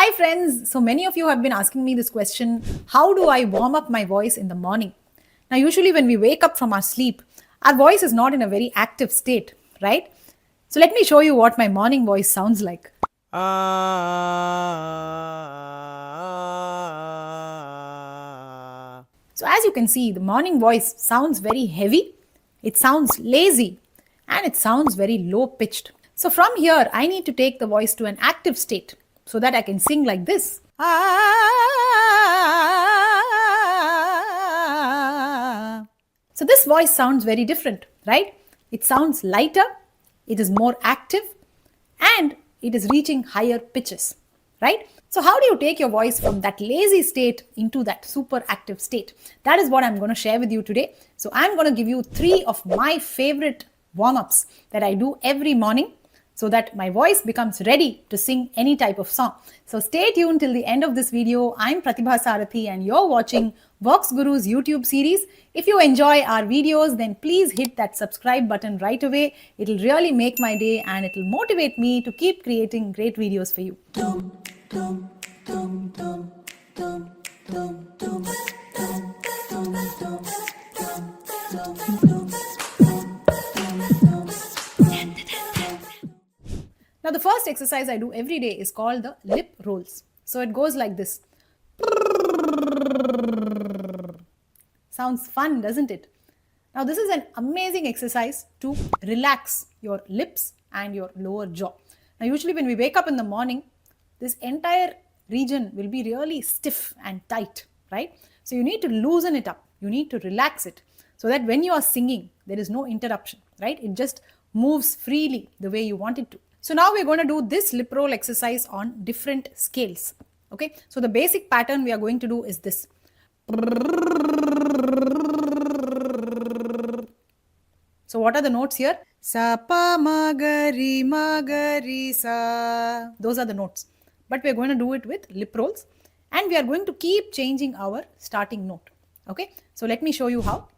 Hi friends, so many of you have been asking me this question, how do I warm up my voice in the morning? Now usually when we wake up from our sleep, our voice is not in a very active state, right? So let me show you what my morning voice sounds like. So as you can see, the morning voice sounds very heavy, it sounds lazy, and it sounds very low pitched. So from here, I need to take the voice to an active state so that I can sing like this. So this voice sounds very different, right? It sounds lighter, it is more active, and it is reaching higher pitches, right? So how do you take your voice from that lazy state into that super active state? That is what I'm going to share with you today. So I'm going to give you 3 of my favorite warm-ups that I do every morning so that my voice becomes ready to sing any type of song. So stay tuned till the end of this video. I'm Pratibha Sarathi and you're watching Vox Guru's YouTube series. If you enjoy our videos, then please hit that subscribe button right away. It'll really make my day and it'll motivate me to keep creating great videos for you. Now the first exercise I do every day is called the lip rolls. So it goes like this. Sounds fun, doesn't it? Now this is an amazing exercise to relax your lips and your lower jaw. Now usually when we wake up in the morning, this entire region will be really stiff and tight, right? So you need to loosen it up. You need to relax it so that when you are singing, there is no interruption, right? It just moves freely the way you want it to. So now we're going to do this lip roll exercise on different scales. Okay, so the basic pattern we are going to do is this. So what are the notes here? Sa pa ma ga ri sa. Those are the notes. But we are going to do it with lip rolls and we are going to keep changing our starting note. Okay, so let me show you how.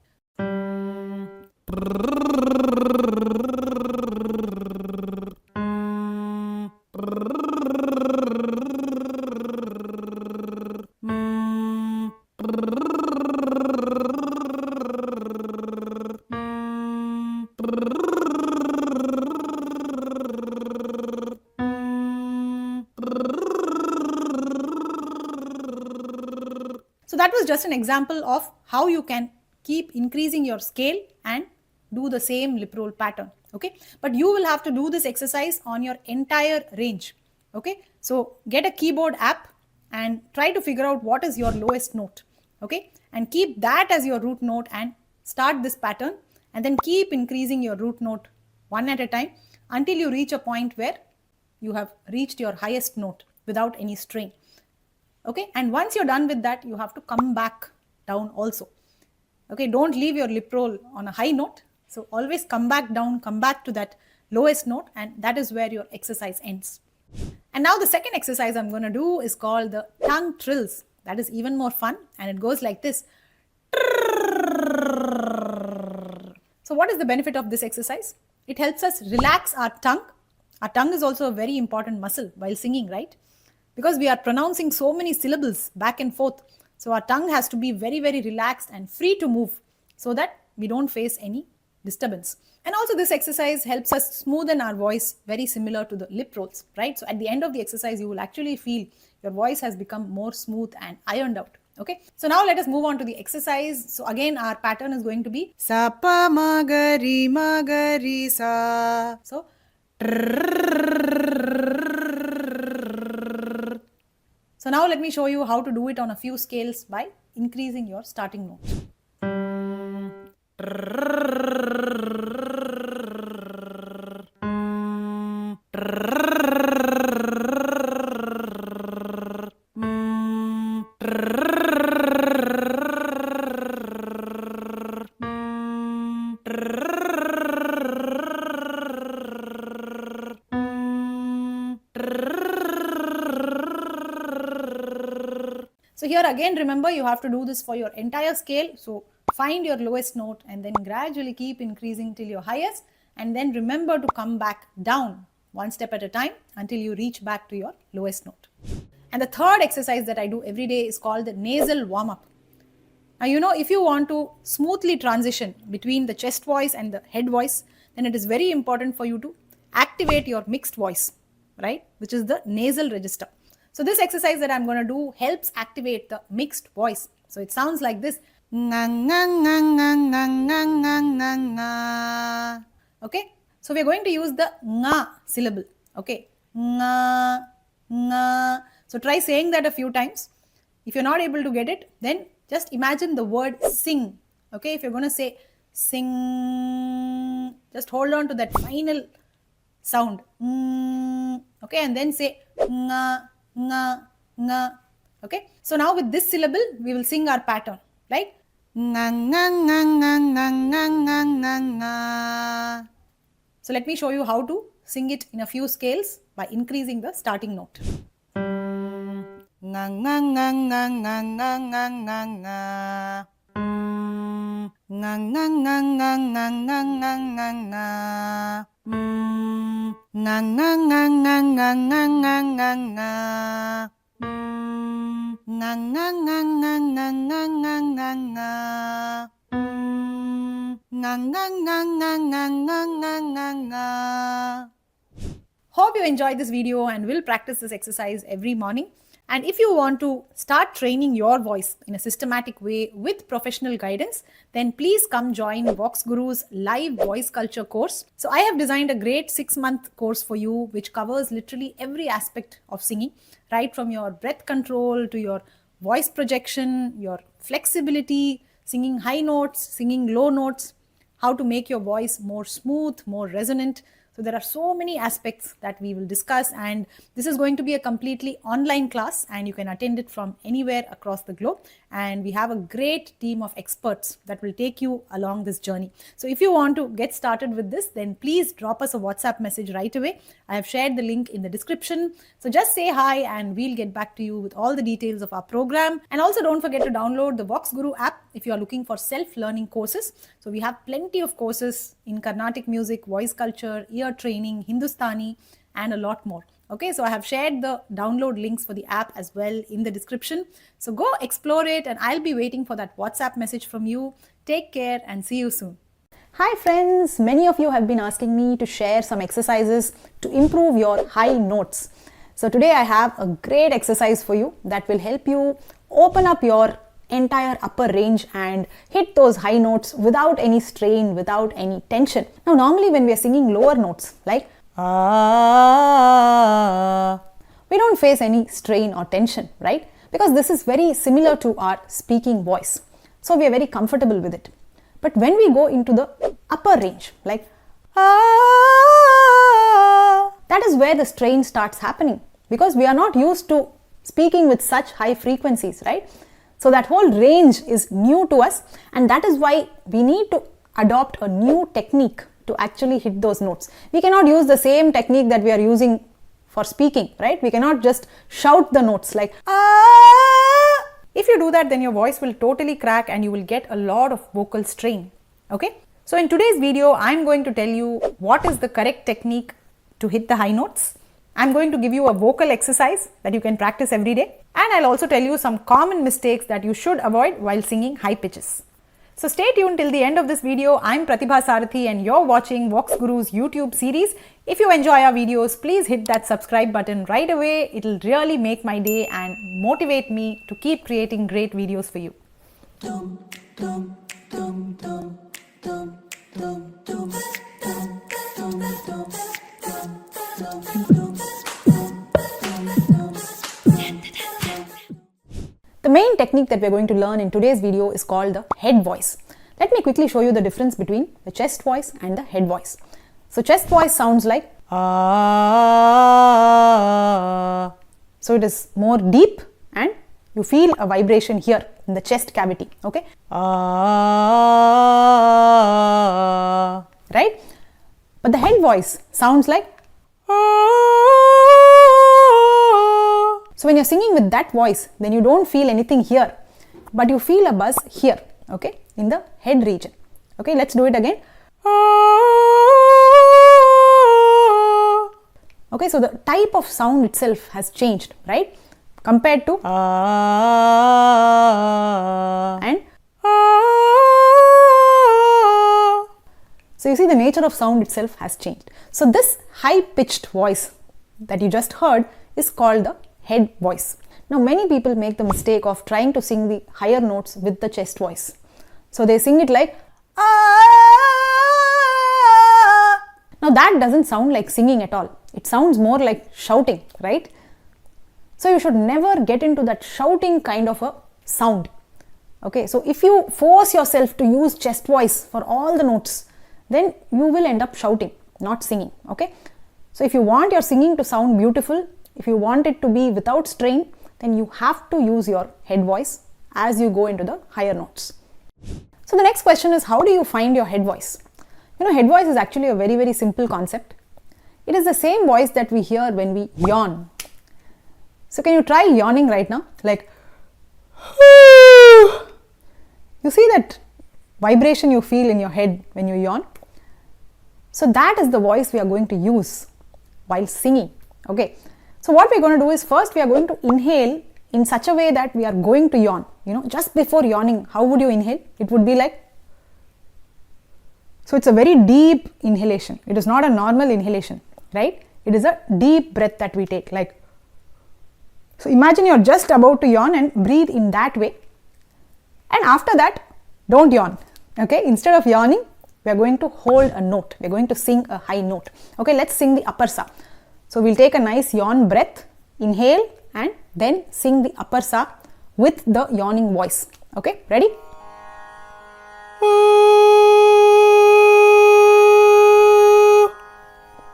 So that was just an example of how you can keep increasing your scale and do the same lip roll pattern. Okay, but you will have to do this exercise on your entire range. Okay, so get a keyboard app and try to figure out what is your lowest note. Okay, and keep that as your root note and start this pattern and then keep increasing your root note one at a time until you reach a point where you have reached your highest note without any strain. Okay, and once you're done with that, you have to come back down also. Okay, don't leave your lip roll on a high note. So always come back down, come back to that lowest note, and that is where your exercise ends. And now the second exercise I'm going to do is called the tongue trills. That is even more fun and it goes like this. So what is the benefit of this exercise? It helps us relax our tongue. Our tongue is also a very important muscle while singing, right? Because we are pronouncing so many syllables back and forth. So our tongue has to be very, very relaxed and free to move so that we don't face any disturbance. And also this exercise helps us smoothen our voice, very similar to the lip rolls, right? So at the end of the exercise, you will actually feel your voice has become more smooth and ironed out. Okay, so now let us move on to the exercise. So again, our pattern is going to be sa pa ma ga ri sa. So So now let me show you how to do it on a few scales by increasing your starting note. So here again, remember you have to do this for your entire scale. So find your lowest note and then gradually keep increasing till your highest, and then remember to come back down one step at a time until you reach back to your lowest note. And the third exercise that I do every day is called the nasal warm-up. Now, you know, if you want to smoothly transition between the chest voice and the head voice, then it is very important for you to activate your mixed voice, right? Which is the nasal register. So this exercise that I'm going to do helps activate the mixed voice. So it sounds like this. Okay. So we're going to use the nga syllable. Okay. Nga, nga. So try saying that a few times. If you're not able to get it, then just imagine the word sing. Okay. If you're going to say sing, just hold on to that final sound. Okay. And then say nga, nga, nga. Okay. So now with this syllable, we will sing our pattern. Like nga, nga, nga, nga, nga, nga, nga, nga, nga. So let me show you how to sing it in a few scales by increasing the starting note. Nga, nga, nga, nga, nga, nga, nga, nga, nga. Nga, nga, nga, nga, nga, nga, nga, nga, nga. Nga, nga, nga, nga, nga, nga, nga, nga, nga. Nga, nga, nga, nga, nga, nga, nga, nga, nga. Nga, nga, nga, nga, nga, nga, nga, nga, nga. Hope you enjoyed this video and will practice this exercise every morning. And if you want to start training your voice in a systematic way with professional guidance, then please come join Vox Guru's live voice culture course. So I have designed a great 6-month course for you, which covers literally every aspect of singing, right from your breath control to your voice projection, your flexibility, singing high notes, singing low notes, how to make your voice more smooth, more resonant. So there are so many aspects that we will discuss, and this is going to be a completely online class and you can attend it from anywhere across the globe. And we have a great team of experts that will take you along this journey. So if you want to get started with this, then please drop us a WhatsApp message right away. I have shared the link in the description. So just say hi and we'll get back to you with all the details of our program. And also don't forget to download the Vox Guru app if you are looking for self-learning courses. So we have plenty of courses in Carnatic music, voice culture, ear training, Hindustani, and a lot more. Okay, so I have shared the download links for the app as well in the description. So go explore it and I'll be waiting for that WhatsApp message from you. Take care and see you soon. Hi friends, many of you have been asking me to share some exercises to improve your high notes. So today I have a great exercise for you that will help you open up your entire upper range and hit those high notes without any strain, without any tension. Now normally when we are singing lower notes like we don't face any strain or tension, right? Because this is very similar to our speaking voice. So we are very comfortable with it. But when we go into the upper range like that is where the strain starts happening, because we are not used to speaking with such high frequencies, right? So that whole range is new to us, and that is why we need to adopt a new technique to actually hit those notes. We cannot use the same technique that we are using for speaking, right? We cannot just shout the notes like ah. If you do that, then your voice will totally crack and you will get a lot of vocal strain. Okay? So in today's video, I'm going to tell you what is the correct technique to hit the high notes. I'm going to give you a vocal exercise that you can practice every day. And I'll also tell you some common mistakes that you should avoid while singing high pitches. So stay tuned till the end of this video. I'm Pratibha Sarathi and you're watching Vox Guru's YouTube series. If you enjoy our videos, please hit that subscribe button right away. It'll really make my day and motivate me to keep creating great videos for you. The main technique that we're going to learn in today's video is called the head voice. Let me quickly show you the difference between the chest voice and the head voice. So chest voice sounds like ah. So it is more deep and you feel a vibration here in the chest cavity. Okay? Ah. Right? But the head voice sounds like so when you're singing with that voice, then you don't feel anything here, but you feel a buzz here, okay, in the head region. Okay, let's do it again. Okay, so the type of sound itself has changed, right? compared to and so you see the nature of sound itself has changed. So this high pitched voice that you just heard is called the head voice. Now many people make the mistake of trying to sing the higher notes with the chest voice. So they sing it like Now that doesn't sound like singing at all. It sounds more like shouting, right? So you should never get into that shouting kind of a sound. Okay, so if you force yourself to use chest voice for all the notes, then you will end up shouting, not singing. Okay, so if you want your singing to sound beautiful, if you want it to be without strain, then you have to use your head voice as you go into the higher notes. So the next question is, how do you find your head voice? You know, head voice is actually a very, very simple concept. It is the same voice that we hear when we yawn. So can you try yawning right now? Like, you see that vibration you feel in your head when you yawn? So that is the voice we are going to use while singing. Okay. So what we are going to do is, first we are going to inhale in such a way that we are going to yawn. You know, just before yawning, how would you inhale? It would be like, so it's a very deep inhalation. It is not a normal inhalation, right? It is a deep breath that we take, like, so imagine you're just about to yawn and breathe in that way. And after that, don't yawn. Okay, instead of yawning, we are going to hold a note. We are going to sing a high note. Okay, let's sing the upper sa. So we'll take a nice yawn breath, inhale, and then sing the upper sa with the yawning voice. Okay, ready?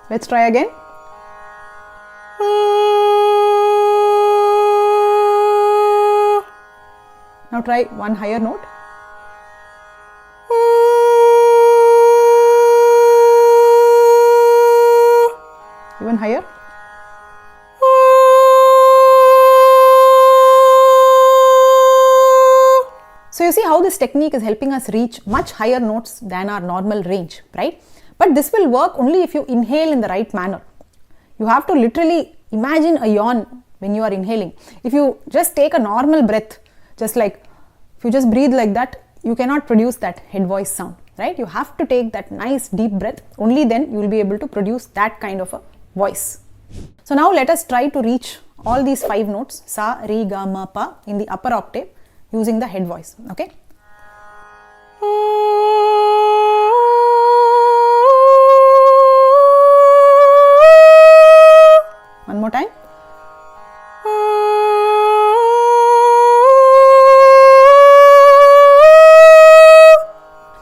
Let's try again. Now try one higher note. Even higher. So you see how this technique is helping us reach much higher notes than our normal range, right? But this will work only if you inhale in the right manner. You have to literally imagine a yawn when you are inhaling. If you just take a normal breath, just like if you just breathe like that, you cannot produce that head voice sound, right? You have to take that nice deep breath. Only then you will be able to produce that kind of a voice. So now let us try to reach all these 5 notes, sa, re, ga, ma, pa, in the upper octave using the head voice. Okay. One more time.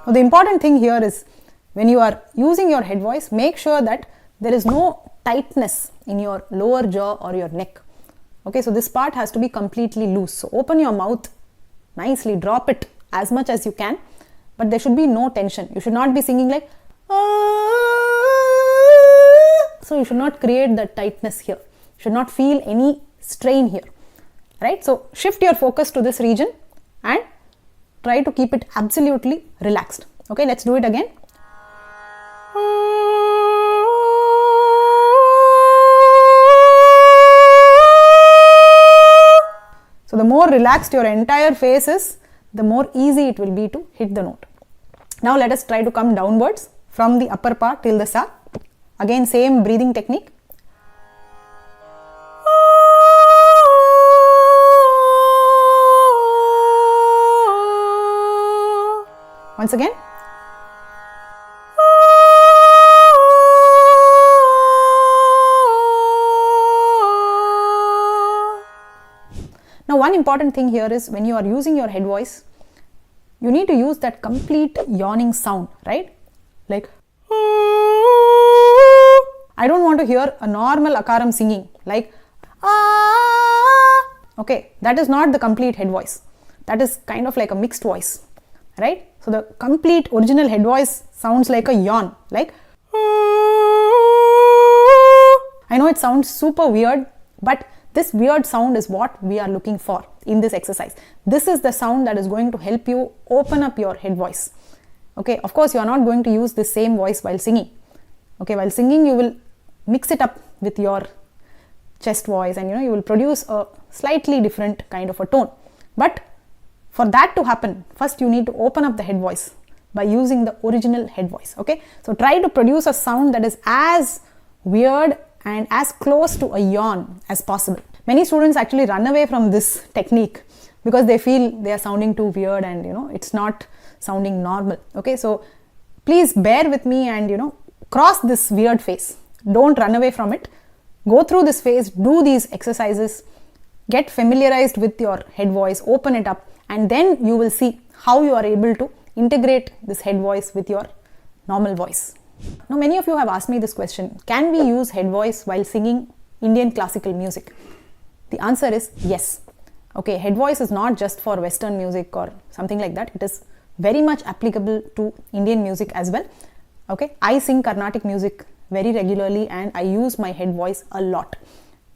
Now the important thing here is, when you are using your head voice, make sure that there is no tightness in your lower jaw or your neck. Okay, so this part has to be completely loose. So open your mouth nicely, drop it as much as you can, but there should be no tension. You should not be singing like, so you should not create that tightness here. You should not feel any strain here, right? So shift your focus to this region and try to keep it absolutely relaxed. Okay, let's do it again. So the more relaxed your entire face is, the more easy it will be to hit the note. Now let us try to come downwards from the upper part till the sa. Again, same breathing technique. Once again. Now one important thing here is, when you are using your head voice, you need to use that complete yawning sound, right? Like, I don't want to hear a normal akaram singing like, okay, that is not the complete head voice. That is kind of like a mixed voice, right? So the complete original head voice sounds like a yawn, like, I know it sounds super weird, but this weird sound is what we are looking for in this exercise. This is the sound that is going to help you open up your head voice. Okay, of course you are not going to use the same voice while singing. Okay, while singing you will mix it up with your chest voice, and you will produce a slightly different kind of a tone. But for that to happen, first you need to open up the head voice by using the original head voice. Okay, so try to produce a sound that is as weird and as close to a yawn as possible. Many students actually run away from this technique because they feel they are sounding too weird and it's not sounding normal. Okay, so please bear with me and cross this weird phase. Don't run away from it. Go through this phase, do these exercises, get familiarized with your head voice, open it up, and then you will see how you are able to integrate this head voice with your normal voice. Now, many of you have asked me this question: can we use head voice while singing Indian classical music? The answer is yes. Okay, head voice is not just for Western music or something like that. It is very much applicable to Indian music as well. Okay, I sing Carnatic music very regularly and I use my head voice a lot.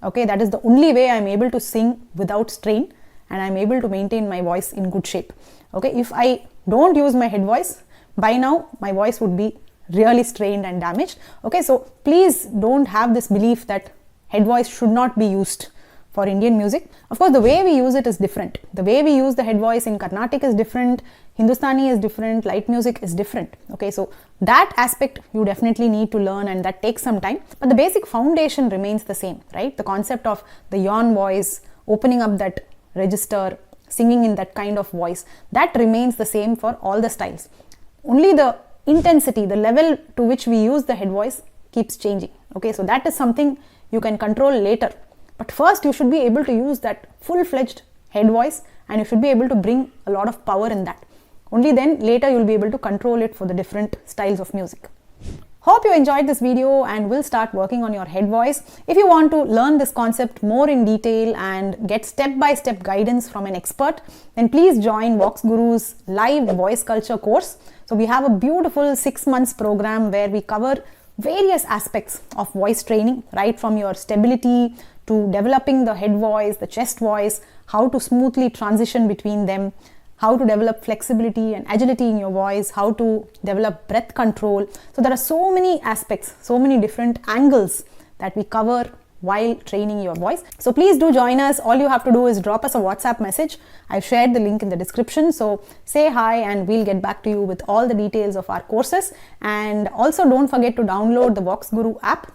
Okay, that is the only way I am able to sing without strain and I am able to maintain my voice in good shape. Okay, if I don't use my head voice, by now my voice would be really strained and damaged. Okay, so please don't have this belief that head voice should not be used for Indian music. Of course, the way we use it is different. The way we use the head voice in Carnatic is different, Hindustani is different, light music is different. Okay, so that aspect you definitely need to learn and that takes some time. But the basic foundation remains the same, right? The concept of the yawn voice, opening up that register, singing in that kind of voice, that remains the same for all the styles. Only the intensity, the level to which we use the head voice keeps changing. Okay, so that is something you can control later. But first you should be able to use that full-fledged head voice and you should be able to bring a lot of power in that. Only then later you will be able to control it for the different styles of music. Hope you enjoyed this video and will start working on your head voice. If you want to learn this concept more in detail and get step-by-step guidance from an expert, then please join Vox Guru's live voice culture course. So we have a beautiful 6 months program where we cover various aspects of voice training, right from your stability to developing the head voice, the chest voice, how to smoothly transition between them, how to develop flexibility and agility in your voice, how to develop breath control. So there are so many aspects, so many different angles that we cover while training your voice. So please do join us. All you have to do is drop us a WhatsApp message. I've shared the link in the description. So say hi and we'll get back to you with all the details of our courses. And also don't forget to download the Vox Guru app,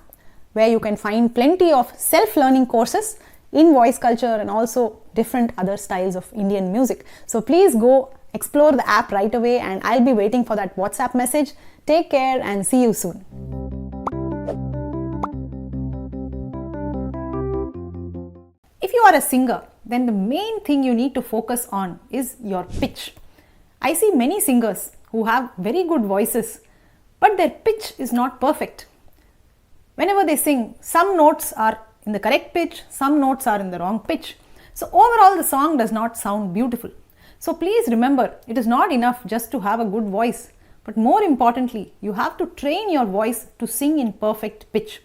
where you can find plenty of self-learning courses in voice culture and also different other styles of Indian music. So please go explore the app right away and I'll be waiting for that WhatsApp message. Take care and see you soon. If you are a singer, then the main thing you need to focus on is your pitch. I see many singers who have very good voices, but their pitch is not perfect. Whenever they sing, some notes are in the correct pitch, some notes are in the wrong pitch. So overall the song does not sound beautiful. So please remember, it is not enough just to have a good voice, but more importantly, you have to train your voice to sing in perfect pitch.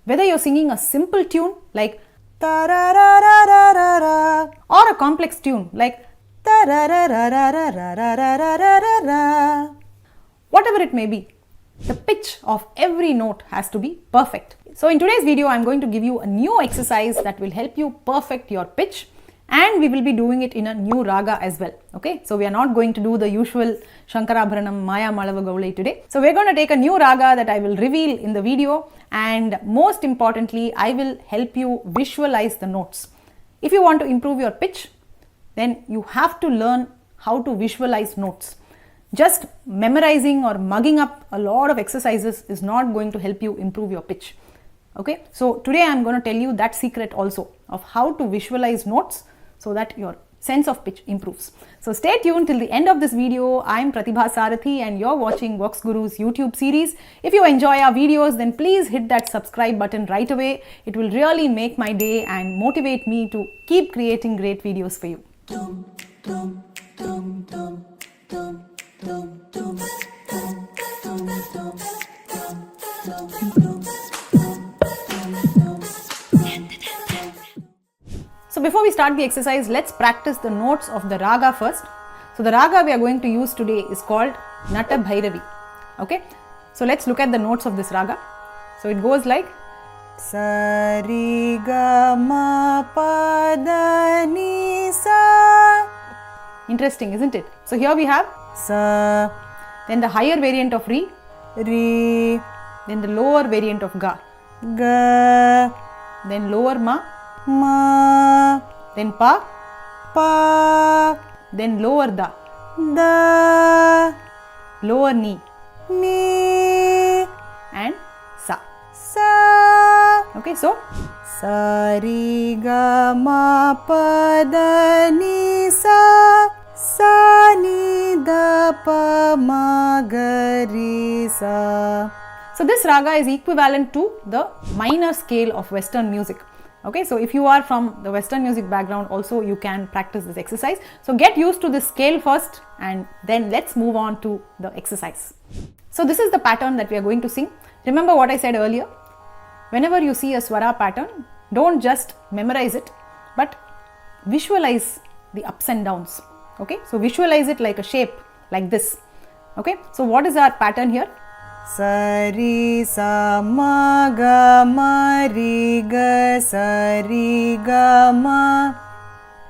Whether you're singing a simple tune like ta-ra-ra-ra-ra-ra-ra or a complex tune like ta-ra-ra-ra-ra-ra-ra-ra-ra-ra, whatever it may be, the pitch of every note has to be perfect. So in today's video, I'm going to give you a new exercise that will help you perfect your pitch, and we will be doing it in a new raga as well. Okay, so we are not going to do the usual Shankarabharanam Maya Malava Gaulai today. So we're going to take a new raga that I will reveal in the video, and most importantly, I will help you visualize the notes. If you want to improve your pitch, then you have to learn how to visualize notes. Just memorizing or mugging up a lot of exercises is not going to help you improve your pitch. Okay, so today I'm going to tell you that secret also of how to visualize notes so that your sense of pitch improves. So stay tuned till the end of this video. I'm Pratibha Sarathi and you're watching Vox Guru's YouTube series. If you enjoy our videos, then please hit that subscribe button right away. It will really make my day and motivate me to keep creating great videos for you. So before we start the exercise, let's practice the notes of the raga first. So the raga we are going to use today is called Nata Bhairavi. Okay, so let's look at the notes of this raga. So it goes like Sa Re Ga Ma Pa Da Ni Sa. Interesting, isn't it? So here we have Sa, then the higher variant of Re, Re, then the lower variant of Ga, Ga, then lower Ma, Ma, then Pa, Pa, then lower Da, Da, lower Ni, Ni, and Sa. Sa. Okay, so Sa Re Ga Ma Pa Da Ni Sa. Sa Ni Da Pa Ma Ga Re Sa. so this raga is equivalent to the minor scale of Western music. Okay, so if you are from the Western music background, also you can practice this exercise. So get used to this scale first, and then let's move on to the exercise. So this is the pattern that we are going to sing. Remember what I said earlier? Whenever you see a swara pattern, don't just memorize it, but visualize the ups and downs. Okay, so visualize it like a shape, like this. Okay, so what is our pattern here? Sa Re Sa Ma Ga Ma Re Ga Sa Re Ga Ma.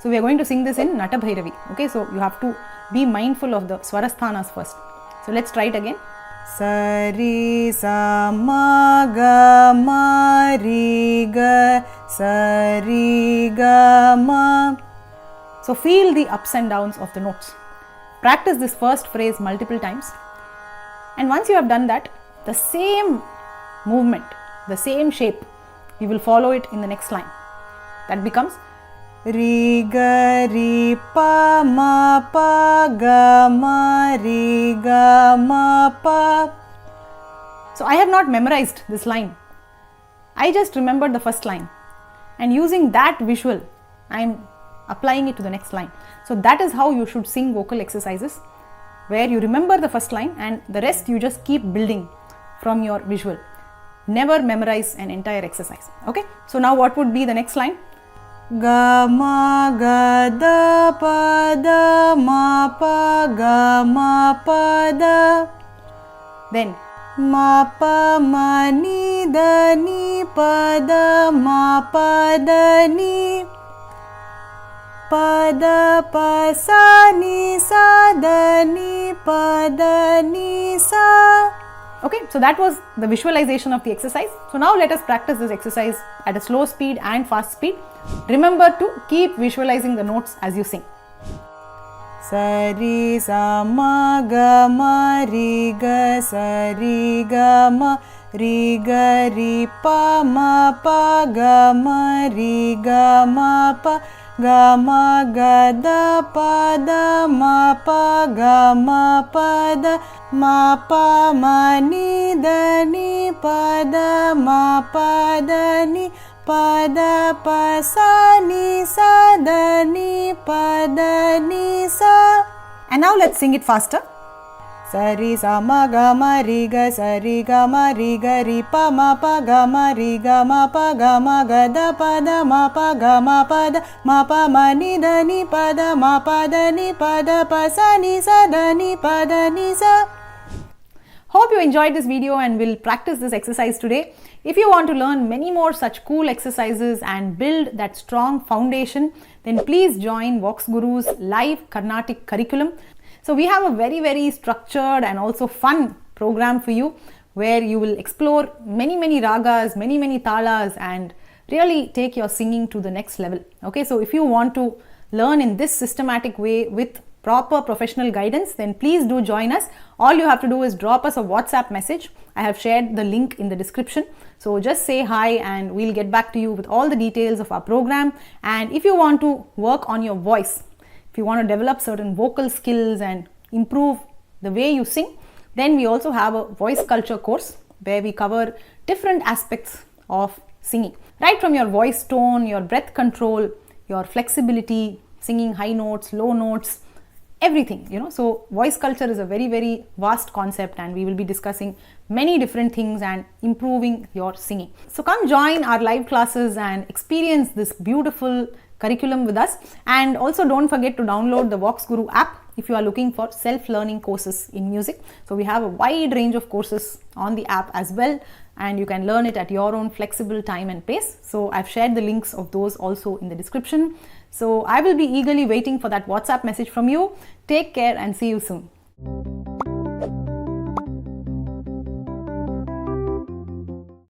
So we are going to sing this in Nata Bhairavi. Okay, so you have to be mindful of the swarasthanas first. So let's try it again. Sa Re Sa Ma Ga Ma Re Ga Sa Re Ga Ma. So feel the ups and downs of the notes. Practice this first phrase multiple times. And once you have done that, the same movement, the same shape, you will follow it in the next line. That becomes Re Ga Re Pa Ma Pa Ga Ma Re Ga Ma Pa. So I have not memorized this line. I just remembered the first line. And using that visual, I am applying it to the next line. So that is how you should sing vocal exercises, where you remember the first line and the rest you just keep building from your visual. Never memorize an entire exercise. Okay, so now what would be the next line? Ga Ma Ga Da Pa Da Ma Pa Ga Ma Pa Da. Then Ma Pa Ma Ni Da Ni Pa Da Ma Pa Da Ni. Pa Da Pa Sa Ni Sa Da Ni Pa Da Ni Sa. okay, so that was the visualization of the exercise. So now let us practice this exercise at a slow speed and fast speed. Remember to keep visualizing the notes as you sing. Sa Re Sa Ma Ga Ma Re Ga Sa Re Ga Ma Re Ga Re Pa Ma Pa Ga Ma Re Ga Ma Pa Ga Ma Ga Da Pa Da Ma Pa Ga Ma Pa Da Ma Pa Ma Ni Da Ni Pa Da Ma Pa Da Ni Pa Da Pa Sa Ni Sa Da Ni Pa Da Ni Sa. And now let's sing it faster. Sa Re Sa Ma Ga Ma Re Ga Sa Re Ga Ma Re Ga Re Pa Ma Pa Ga Ma Re Ga Ma Pa Ga Ma Ga Da Pa Da Ma Pa Ga Ma Pa Da Ma Pa Ma Ni Da Ni Pa Da Ma Pa Da Ni Pa Da Pa Sa Ni Sa Da Ni Pa Da Ni Sa. Hope you enjoyed this video and will practice this exercise today. If you want to learn many more such cool exercises and build that strong foundation, then please join Vox Guru's live Carnatic curriculum. So we have a very structured and also fun program for you, where you will explore many ragas, many talas, and really take your singing to the next level. Okay, so if you want to learn in this systematic way with proper professional guidance, then please do join us. All you have to do is drop us a WhatsApp message. I have shared the link in the description. So just say hi and we'll get back to you with all the details of our program. And if you want to work on your voice, if you want to develop certain vocal skills and improve the way you sing, then we also have a voice culture course where we cover different aspects of singing, right from your voice tone, your breath control, your flexibility, singing high notes, low notes, everything, So voice culture is a very vast concept, and we will be discussing many different things and improving your singing. So come join our live classes and experience this beautiful curriculum with us. And also don't forget to download the Vox Guru app if you are looking for self-learning courses in music. So we have a wide range of courses on the app as well, and you can learn it at your own flexible time and pace. So I've shared the links of those also in the description. So I will be eagerly waiting for that WhatsApp message from you. Take care and see you soon.